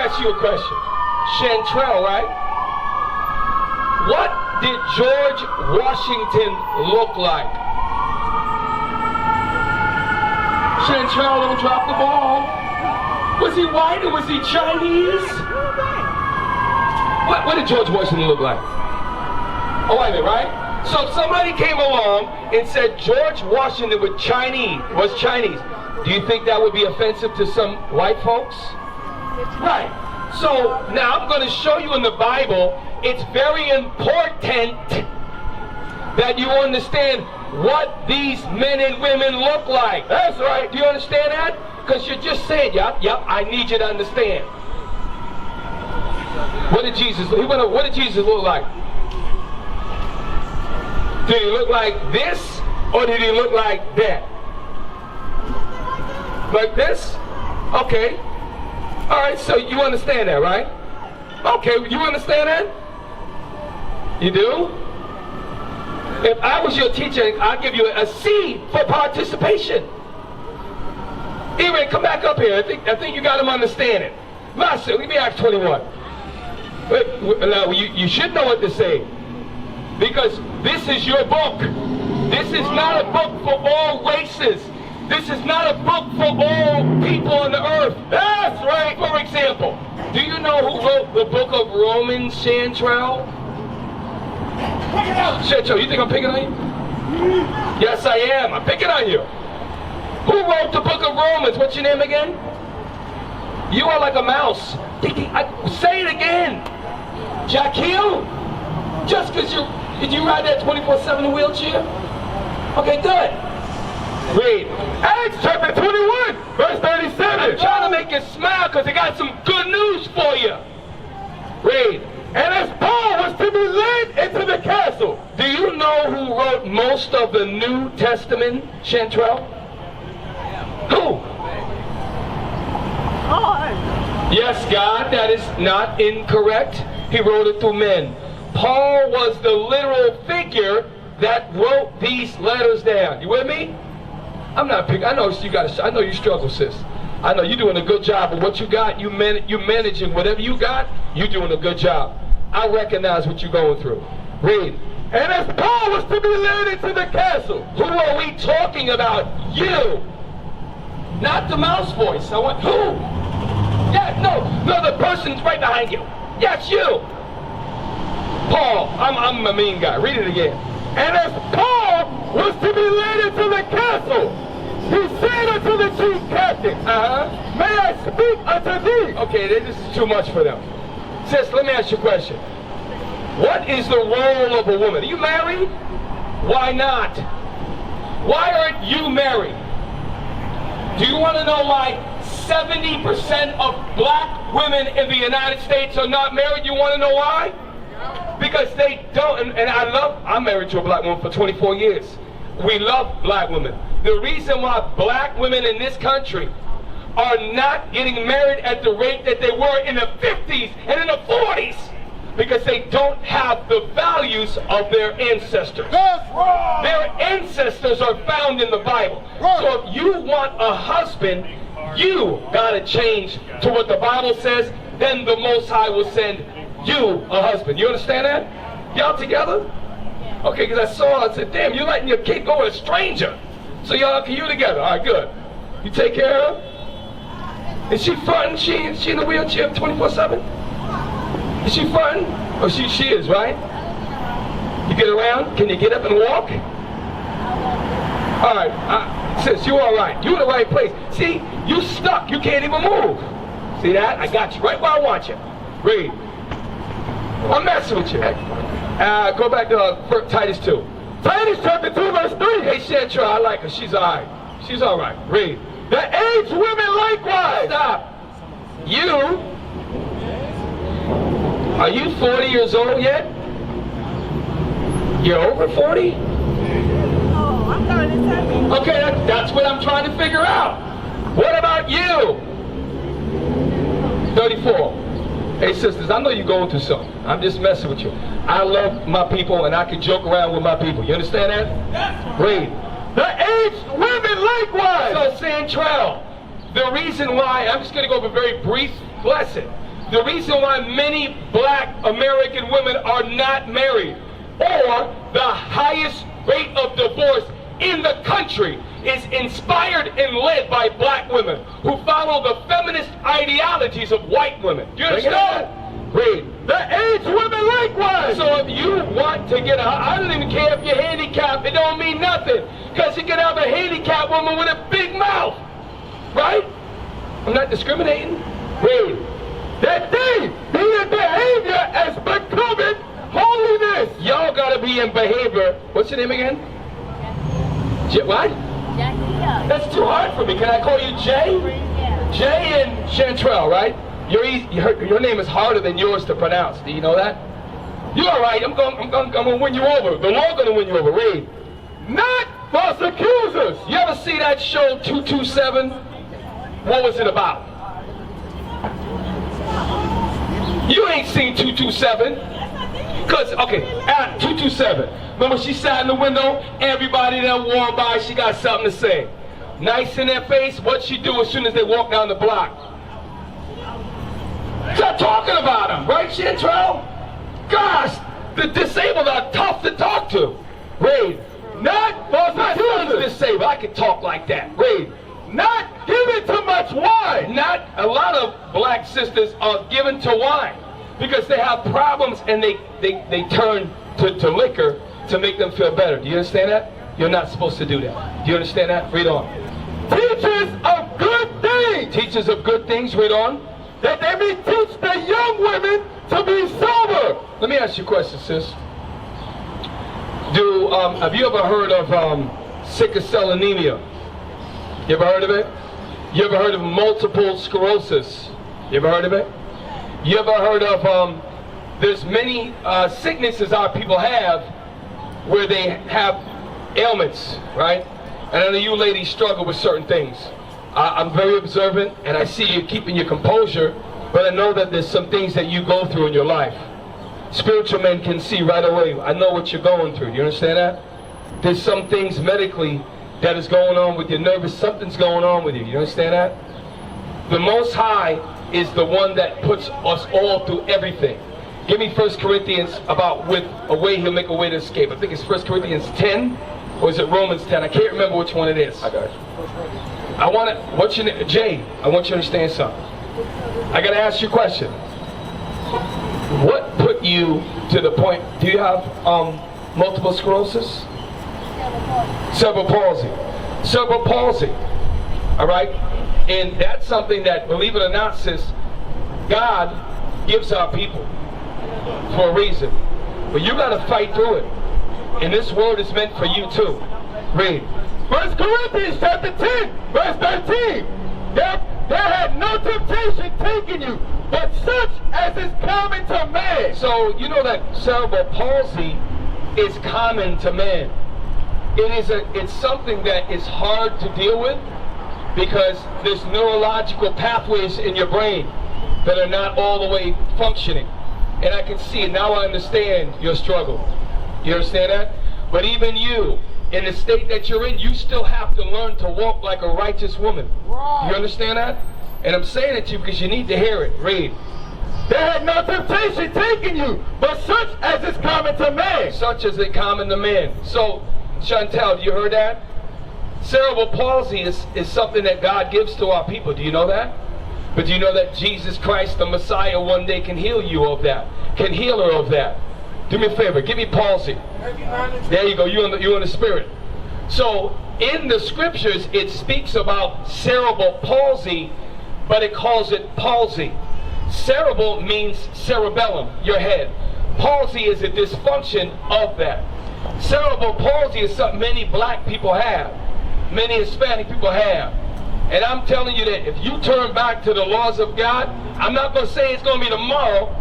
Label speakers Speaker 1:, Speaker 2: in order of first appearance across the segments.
Speaker 1: ask you a question. Chantrell, right? What did George Washington look like? Chantrell, don't drop the ball. Was he white or was he Chinese? What did George Washington look like? Oh, wait a minute, right? So if somebody came along and said George Washington was Chinese, do you think that would be offensive to some white folks? Right. So now I'm going to show you in the Bible, it's very important that you understand what these men and women look like. That's right. Do you understand that? Because you're just saying, yep, I need you to understand. What did Jesus look like? Did he look like this, or did he look like that? Like this? Okay. All right, so you understand that, right? Okay, you understand that? You do? If I was your teacher, I'd give you a C for participation. Anyway, come back up here. I think you got him understanding. Master, let me Acts 21. Now, you should know what to say. Because this is your book. This is not a book for all races. This is not a book for all people on the earth. That's right. For example, do you know who wrote the book of Romans, Chantrell? Chantrell, you think I'm picking on you? Yes, I am. I'm picking on you. Who wrote the book of Romans? What's your name again? You are like a mouse. Say it again. Jaquil? Just because did you ride that 24/7 in a wheelchair? Okay, good. Read. Acts chapter 21, verse 37. I'm trying to make you smile because I got some good news for you. Read. And as Paul was to be led into the castle. Do you know who wrote most of the New Testament, Chantrell? Who? Yes, God, that is not incorrect. He wrote it through men. Paul was the literal figure that wrote these letters down. You with me? I'm not picking. I know I know you struggle, sis. I know you're doing a good job of what you got. You're managing whatever you got. You're doing a good job. I recognize what you're going through. Read. And as Paul was to be led into the castle. Who are we talking about? You. Not the mouse voice. I want who? Yeah, no, the person's right behind you. Yes, you. Paul, I'm a mean guy. Read it again. And as Paul was to be led into the castle, he said unto the chief captain, may I speak unto thee? Okay, this is too much for them. Sis, let me ask you a question. What is the role of a woman? Are you married? Why not? Why aren't you married? Do you want to know why 70% of black women in the United States are not married? You want to know why? Because they don't, and I'm married to a black woman for 24 years. We love black women. The reason why black women in this country are not getting married at the rate that they were in the 50s and in the 40s, because they don't have the values of their ancestors. That's right. Their ancestors are found in the Bible. Right. So if you want a husband, you gotta change to what the Bible says, then the Most High will send you a husband. You understand that? Y'all together? Okay, because I said, damn, you're letting your kid go with a stranger. So you together. All right, good. You take care of her? Is she fronting? She in the wheelchair 24/7? Is she fronting? Oh, she is, right? You get around? Can you get up and walk? All right, sis, you all right. You in the right place. See, you stuck. You can't even move. See that? I got you right where I want you. Read. I'm messing with you. Go back to Titus 2. Titus chapter 2, verse 3. Hey, Chantrell, I like her. She's all right. She's all right. Read. The aged women likewise. Stop. You. Are you 40 years old yet? You're over 40?
Speaker 2: Oh, I'm 37.
Speaker 1: Okay, that's what I'm trying to figure out. What about you? 34. Hey sisters, I know you're going through something. I'm just messing with you. I love my people and I can joke around with my people. You understand that? Read. The aged women likewise. So Chantrell, the reason why, I'm just going to go over a very brief lesson. the reason why many black American women are not married, or the highest rate of divorce in the country, is inspired and led by black women who follow the feminist ideologies of white women. Do you understand? Read.
Speaker 3: The aged women likewise.
Speaker 1: So if you want to get I don't even care if you're handicapped, it don't mean nothing. Because you can have a handicapped woman with a big mouth. Right? I'm not discriminating. Read.
Speaker 3: That they be in behavior as becoming holiness.
Speaker 1: Y'all gotta be in behavior. What's your name again? What? That's too hard for me. Can I call you Jay? Jay and Chantrell, right? Your name is harder than yours to pronounce. Do you know that? You're all right. I'm gonna win you over. The Lord's gonna win you over. Read.
Speaker 3: Not false accusers.
Speaker 1: You ever see that show 227? What was it about? You ain't seen 227. Cause at 227. Remember she sat in the window, everybody that walked by, she got something to say. Nice in their face, what she do as soon as they walk down the block? Start talking about them, right, Chantrell? Gosh, the disabled are tough to talk to. Read.
Speaker 3: Not false
Speaker 1: disabled. I can talk like that. Read.
Speaker 3: Not given to much wine.
Speaker 1: Not a lot of black sisters are given to wine because they have problems and they turn to liquor to make them feel better. Do you understand that? You're not supposed to do that. Do you understand that? Read on.
Speaker 3: Teachers of good things.
Speaker 1: Teachers of good things. Read on.
Speaker 3: That they may teach the young women to be sober.
Speaker 1: Let me ask you a question, sis. Have you ever heard of sickle cell anemia? You ever heard of it? You ever heard of multiple sclerosis? You ever heard of it? You ever heard of there's many sicknesses our people have where they have ailments, right? And I know you ladies struggle with certain things. I'm very observant, and I see you keeping your composure, but I know that there's some things that you go through in your life. Spiritual men can see right away. I know what you're going through. You understand that? There's some things medically that is going on with your nervous. Something's going on with you. You understand that? The Most High is the one that puts us all through everything. Give me 1 Corinthians about with a way he'll make a way to escape. I think it's 1 Corinthians 10, or is it Romans 10? I can't remember which one it is.
Speaker 3: I got you.
Speaker 1: I want to, what's your name? Jay, I want you to understand something. I got to ask you a question. What put you to the point, do you have multiple sclerosis? Cerebral palsy. Cerebral palsy. All right? And that's something that, believe it or not, sis, God gives our people for a reason. But you got to fight through it. And this word is meant for you too. Read.
Speaker 3: 1 Corinthians chapter 10, verse 13. There had no temptation taken you, but such as is common to man.
Speaker 1: So you know that cerebral palsy is common to man. It's something that is hard to deal with because there's neurological pathways in your brain that are not all the way functioning. And I can see it. Now I understand your struggle. You understand that? But even you, in the state that you're in, you still have to learn to walk like a righteous woman.
Speaker 3: Right.
Speaker 1: You understand that? And I'm saying it to you because you need to hear it. Read.
Speaker 3: There had no temptation taken you, but such as is common to man.
Speaker 1: Such as is common to man. So, Chantel, you heard that? Cerebral palsy is something that God gives to our people. Do you know that? But do you know that Jesus Christ, the Messiah, one day can heal you of that? Can heal her of that? Do me a favor, give me palsy. There you go, you in the spirit. So in the scriptures it speaks about cerebral palsy, but it calls it palsy. Cerebral means cerebellum, your head. Palsy is a dysfunction of that. Cerebral palsy is something many black people have, many Hispanic people have. And I'm telling you that if you turn back to the laws of God, I'm not going to say it's going to be tomorrow,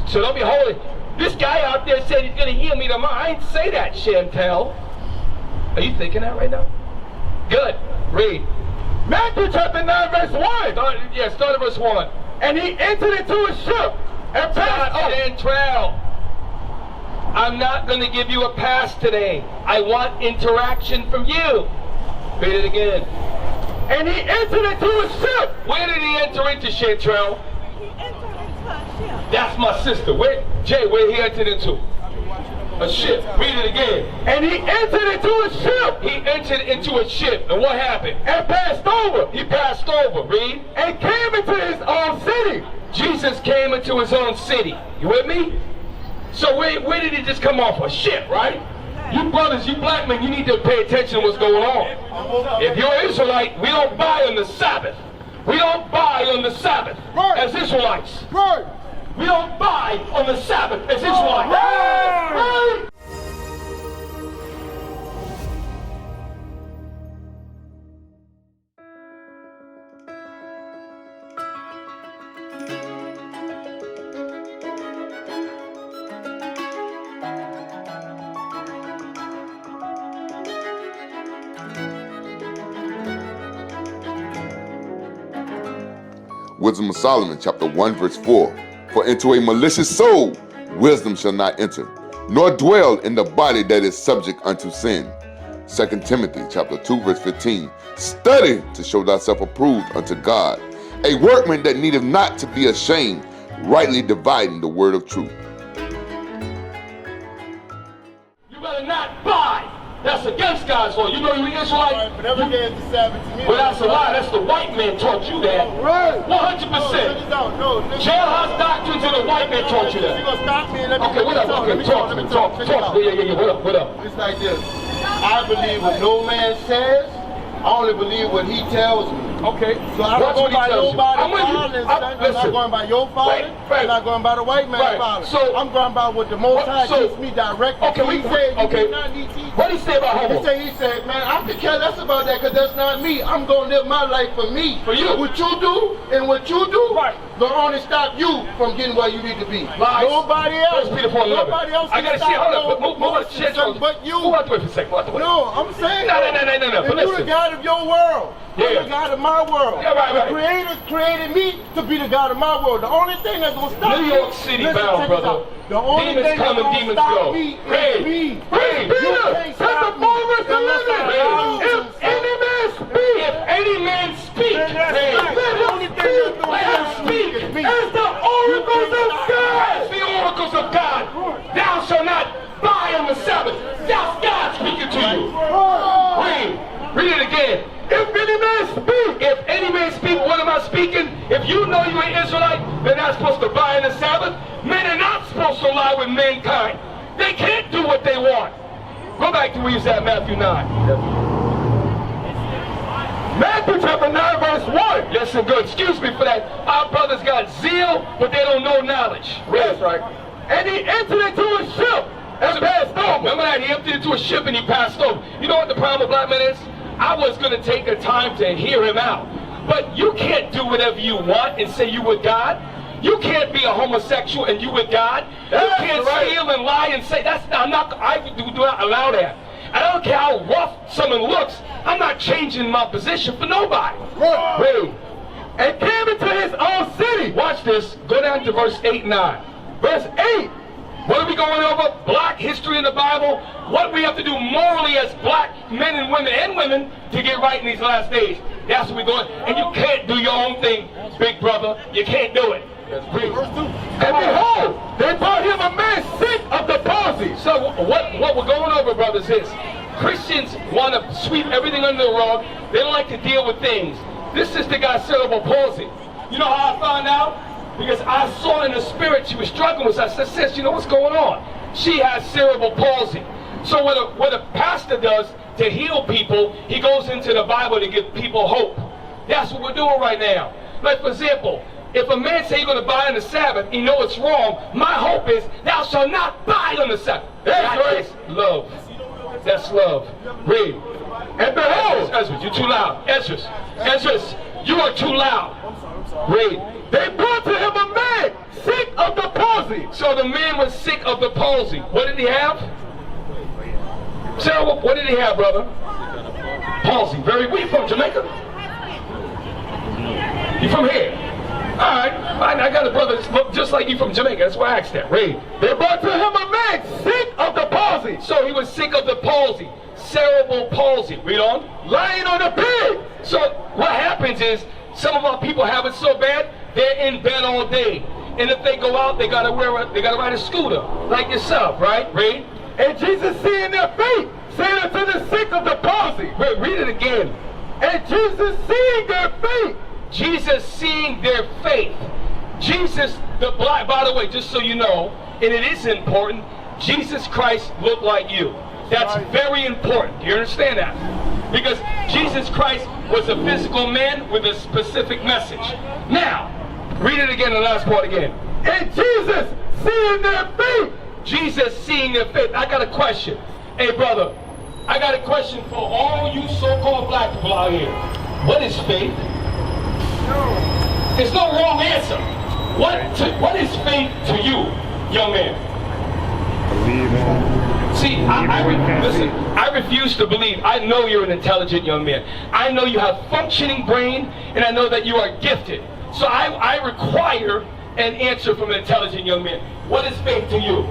Speaker 1: so don't be holy. This guy out there said he's going to heal me tomorrow. I ain't say that, Chantel. Are you thinking that right now? Good. Read.
Speaker 3: Matthew chapter 9, verse 1.
Speaker 1: Start at verse 1.
Speaker 3: And he entered into a ship and passed over.
Speaker 1: Chantel, I'm not going to give you a pass today. I want interaction from you. Read it again.
Speaker 3: And he entered into a ship.
Speaker 1: Where did he enter into, Chantel?
Speaker 2: He entered into a ship.
Speaker 1: That's my sister. Jay, where he entered into? A ship. Read it again.
Speaker 3: And he entered into a ship.
Speaker 1: He entered into a ship. And what happened?
Speaker 3: And passed over.
Speaker 1: He passed over. Read.
Speaker 3: And came into his own city.
Speaker 1: Jesus came into his own city. You with me? So where did he just come off? A ship, right? You brothers, you black men, you need to pay attention to what's going on. If you're an Israelite, we don't buy on the Sabbath. We don't buy on the Sabbath as Israelites.
Speaker 3: Right.
Speaker 1: We don't buy on the Sabbath as Israelites.
Speaker 3: Right.
Speaker 4: Wisdom of Solomon, chapter 1, verse 4. For into a malicious soul wisdom shall not enter, nor dwell in the body that is subject unto sin. 2 Timothy, chapter 2, verse 15. Study to show thyself approved unto God, a workman that needeth not to be ashamed, rightly dividing the word of truth.
Speaker 1: You better not buy. That's against God's law. You know you're Israelite?
Speaker 5: But every day is the Sabbath to me.
Speaker 1: Well, that's a lie. That's the white man taught you that.
Speaker 5: Right.
Speaker 1: 100%. Jailhouse doctrines and the white man taught you that.
Speaker 5: You're going to stop me and let me
Speaker 1: Okay, what up? Okay, talk to me. Talk. Yeah. What up?
Speaker 5: It's like this. I believe what no man says. I only believe what he tells me.
Speaker 1: Okay.
Speaker 5: So I'm not going by nobody's father. I'm not going by your father.
Speaker 1: Right.
Speaker 5: I'm not going by the white man's father.
Speaker 1: So
Speaker 5: I'm going by what the Most High gives me directly.
Speaker 1: Okay,
Speaker 5: he said,
Speaker 1: okay. What did he say about homo?
Speaker 5: He said, man, I could care less about that because that's not me. I'm going to live my life for me.
Speaker 1: For you.
Speaker 5: What you do and what you do will only stop you from getting where you need to be.
Speaker 1: Lies.
Speaker 5: Nobody else.
Speaker 1: Nobody
Speaker 5: else
Speaker 1: I gotta see. Hold up. Move on.
Speaker 5: but you.
Speaker 1: Move out the way for a second.
Speaker 5: No, I'm saying.
Speaker 1: No.
Speaker 5: If you're the God of your world.
Speaker 1: Yeah.
Speaker 5: I'm the God of my world.
Speaker 1: Yeah, right.
Speaker 5: The Creator created me to be the God of my world. The only thing that's going to stop
Speaker 1: New York City bound, brother.
Speaker 5: The only
Speaker 1: demons
Speaker 5: thing
Speaker 1: come
Speaker 5: that's
Speaker 1: and
Speaker 5: going to
Speaker 1: demons
Speaker 5: stop
Speaker 1: go.
Speaker 5: me is
Speaker 1: Read.
Speaker 5: me.
Speaker 1: Read.
Speaker 3: Peter, set the moment to living. If any man speak,
Speaker 1: If any man speak,
Speaker 3: let him speak as the oracles of God.
Speaker 1: as the oracles of God. Thou shalt not buy on the Sabbath. That's God speaking to you. Read it again.
Speaker 3: If any man speak,
Speaker 1: If any man speak, what am I speaking? If you know you're an Israelite, they're not supposed to buy on the Sabbath. Men are not supposed to lie with mankind. They can't do what they want. Go back to where you was at, Matthew 9.
Speaker 3: Matthew chapter 9, verse 1.
Speaker 1: Listen good. Excuse me for that. Our brothers got zeal, but they don't know knowledge.
Speaker 3: That's right. And he entered into a ship and passed over.
Speaker 1: Remember that? He emptied into a ship and he passed over. You know what the problem with black men is? I was going to take the time to hear him out. But you can't do whatever you want and say you with God. You can't be a homosexual and you with God. You can't steal and lie and say, I do not allow that. I don't care how rough someone looks. I'm not changing my position for nobody. Read.
Speaker 3: And came into his own city.
Speaker 1: Watch this. Go down to verse 8 and 9.
Speaker 3: Verse 8.
Speaker 1: What are we going over? Black history in the Bible. What we have to do morally as black men and women to get right in these last days. That's what we're going. And you can't do your own thing, big brother. You can't do it.
Speaker 3: And behold, they brought him a man sick of the palsy.
Speaker 1: So what we're going over, brothers, is Christians want to sweep everything under the rug. They don't like to deal with things. This sister got cerebral palsy. You know how I found out? Because I saw in the spirit she was struggling with. I said, sis, you know what's going on? She has cerebral palsy. So what a pastor does to heal people, he goes into the Bible to give people hope. That's what we're doing right now. Like, for example, if a man say you're going to buy on the Sabbath, you know it's wrong. My hope is, thou shalt not buy on the Sabbath. That's love. That's love. Read.
Speaker 3: And behold,
Speaker 1: Ezra, you're too loud. Ezra, you are too loud. Read.
Speaker 3: they brought to him a man sick of the palsy.
Speaker 1: So the man was sick of the palsy. What did he have? Sarah, what did he have, brother? Palsy. Where you from, Jamaica? You from here? All right. I got a brother that look just like you from Jamaica. That's why I asked that. Read.
Speaker 3: They brought to him a man sick of the palsy.
Speaker 1: So he was sick of the palsy. Cerebral palsy. Read on.
Speaker 3: Lying on a bed.
Speaker 1: So what happens is, some of our people have it so bad, they're in bed all day. And if they go out, they gotta ride a scooter, like yourself, right? Read.
Speaker 3: And Jesus, seeing their faith, said unto the sick of the palsy.
Speaker 1: Read it again.
Speaker 3: And Jesus, seeing their faith.
Speaker 1: Jesus seeing their faith. Jesus, by the way, just so you know, and it is important, Jesus Christ looked like you. That's very important. Do you understand that? Because Jesus Christ was a physical man with a specific message. Now, read it again, the last part again.
Speaker 3: And Jesus, seeing their faith.
Speaker 1: Jesus seeing their faith. I got a question. Hey, brother, I got a question for all you so-called black people out here. What is faith? There's no wrong answer. What is faith to you, young man? See, listen, I refuse to believe. I know you're an intelligent young man. I know you have functioning brain, and I know that you are gifted. So I require an answer from an intelligent young man. What is faith to you?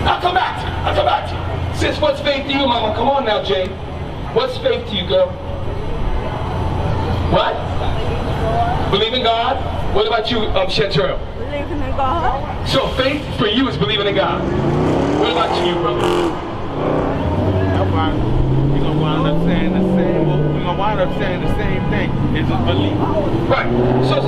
Speaker 1: I'll come back to you. Sis, what's faith to you, mama? Come on now, Jay. What's faith to you, girl? What? Believe in God? What about you, Chantel?
Speaker 2: Believing in God.
Speaker 1: So faith for you is believing in God. What about you, brother?
Speaker 3: That's why we're going to wind up saying the same. We're going to wind up saying the same thing. It's just belief.
Speaker 1: Right. So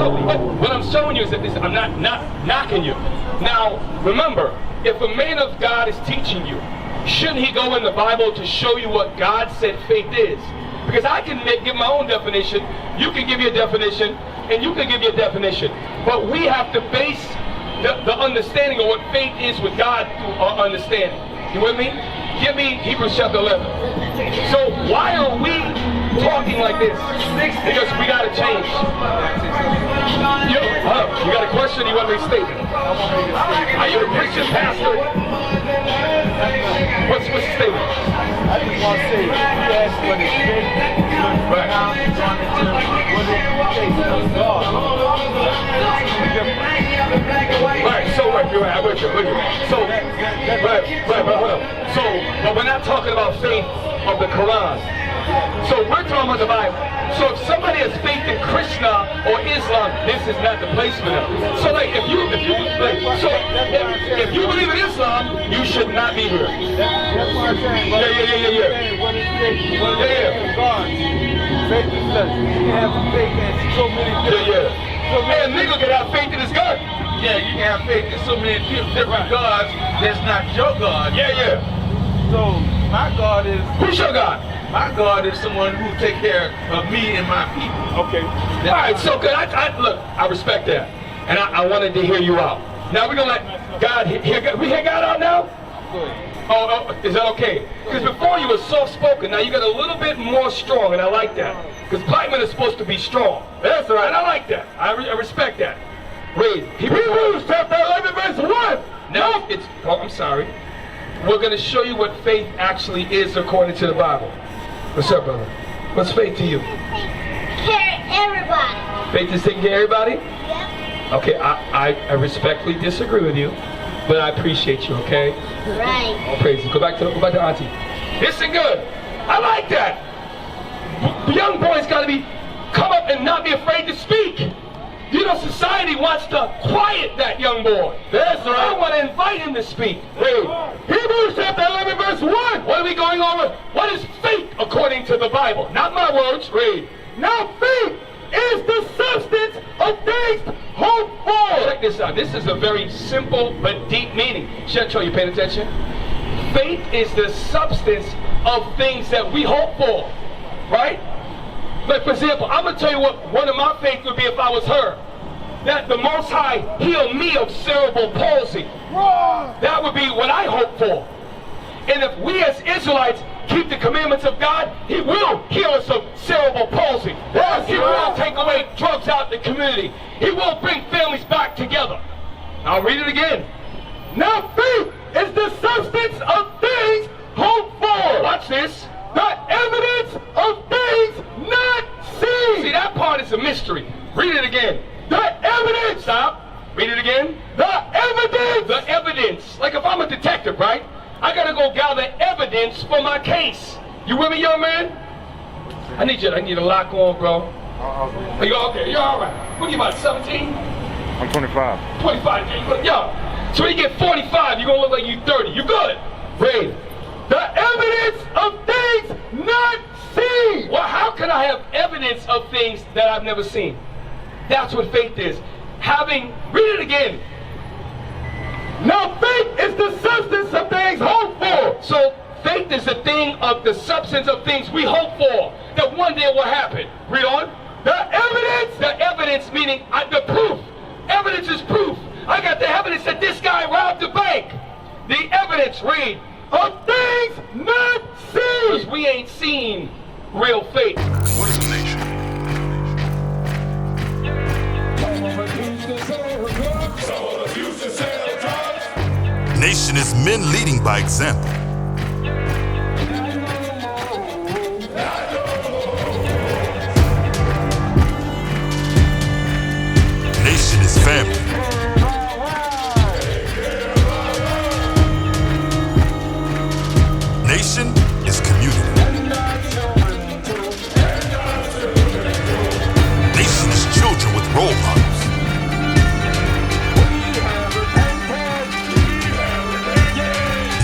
Speaker 1: what I'm showing you is that I'm not knocking you. Now, remember, if a man of God is teaching you, shouldn't he go in the Bible to show you what God said faith is? Because I can give my own definition, you can give your definition, and you can give your definition. But we have to base the understanding of what faith is with God through our understanding. You with me? Give me Hebrews chapter 11. So why are we talking like this? Because we got to change. You got a question or you want to make a statement? Are you a Christian pastor? What's the statement?
Speaker 3: I just want to say, you asked what is faith.
Speaker 1: Right.
Speaker 3: Now you're trying to tell me what is faith of God.
Speaker 1: Right, so you're right, with you. So, hold on. So, but we're not talking about faith of the Quran. So we're talking about the Bible. So if somebody has faith in Krishna or Islam, this is not the place for them. So like if you believe in Islam, you should not be here.
Speaker 3: That's what I'm saying.
Speaker 1: Yeah.
Speaker 3: What is faith? What is God? Faith is such. You can have faith in so many different.
Speaker 1: Man, nigga can have faith in his God.
Speaker 3: Yeah, you can have faith in so many different gods that's not your God.
Speaker 1: Yeah.
Speaker 3: So my God is.
Speaker 1: Who's your God?
Speaker 3: My God is someone who take care of me and my people.
Speaker 1: Okay. All right, so good. Look, I respect that. And I wanted to hear you out. Now we're going to let God hear God. We hear God out now?
Speaker 3: Good.
Speaker 1: Oh, is that okay? Because before you were soft-spoken. Now you got a little bit more strong, and I like that. Because black men are supposed to be strong. That's right. And I like that. I respect that. Read. Hebrews chapter 11, verse 1. Now it's, I'm sorry. We're going to show you what faith actually is according to the Bible. What's up, brother? What's faith to you?
Speaker 6: Care everybody.
Speaker 1: Faith is taking care of everybody?
Speaker 6: Yep.
Speaker 1: Okay, I respectfully disagree with you, but I appreciate you, okay?
Speaker 6: Right.
Speaker 1: All praises. Go back to Auntie. Listen good. I like that. Young boys got to come up and not be afraid to speak. You know, society wants to quiet that young boy. That's right. I want to invite him to speak. Read. Hebrews chapter 11, verse 1. What are we going over? What is faith according to the Bible? Not my words. Read.
Speaker 3: Now faith is the substance of things hoped for.
Speaker 1: Check this out. This is a very simple but deep meaning. Chantel, you paying attention? Faith is the substance of things that we hope for. Right? Like, for example, I'm going to tell you what one of my faith would be if I was her. That the Most High heal me of cerebral palsy. That would be what I hope for. And if we as Israelites keep the commandments of God, He will heal us of cerebral palsy. He will take away drugs out of the community. He will bring families back together. I'll read it again.
Speaker 3: Now faith is the substance of things hoped for.
Speaker 1: Watch this.
Speaker 3: The evidence of things not seen.
Speaker 1: See, that part is a mystery. Read it again.
Speaker 3: The evidence.
Speaker 1: Stop. Read it again.
Speaker 3: The evidence.
Speaker 1: The evidence. Like if I'm a detective, right? I gotta go gather evidence for my case. You with me, young man? I need to lock on, bro. Are you okay? You're all right. What are you about, 17?
Speaker 7: I'm 25.
Speaker 1: 25, yo. So when you get 45, you're going to look like you're 30. You good? Read.
Speaker 3: The evidence of things not seen.
Speaker 1: Well, how can I have evidence of things that I've never seen? That's what faith is. Read it again.
Speaker 3: Now faith is the substance of things hoped for.
Speaker 1: So faith is the thing of the substance of things we hope for, that one day will happen. Read on. The evidence meaning the proof. Evidence is proof. I got the evidence that this guy robbed the bank. The evidence, read,
Speaker 3: of things not seen.
Speaker 1: because we ain't seen real faith.
Speaker 8: What is a nation?
Speaker 9: Nation is men leading by example. Nation is family. Nation is community. Nation is children with role models.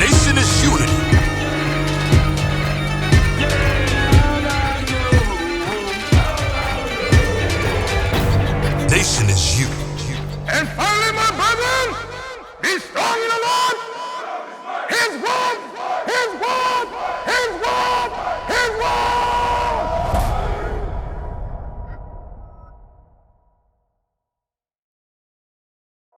Speaker 9: Nation is unity. Nation is you.
Speaker 8: And finally, my brethren, be strong in the Lord, His word.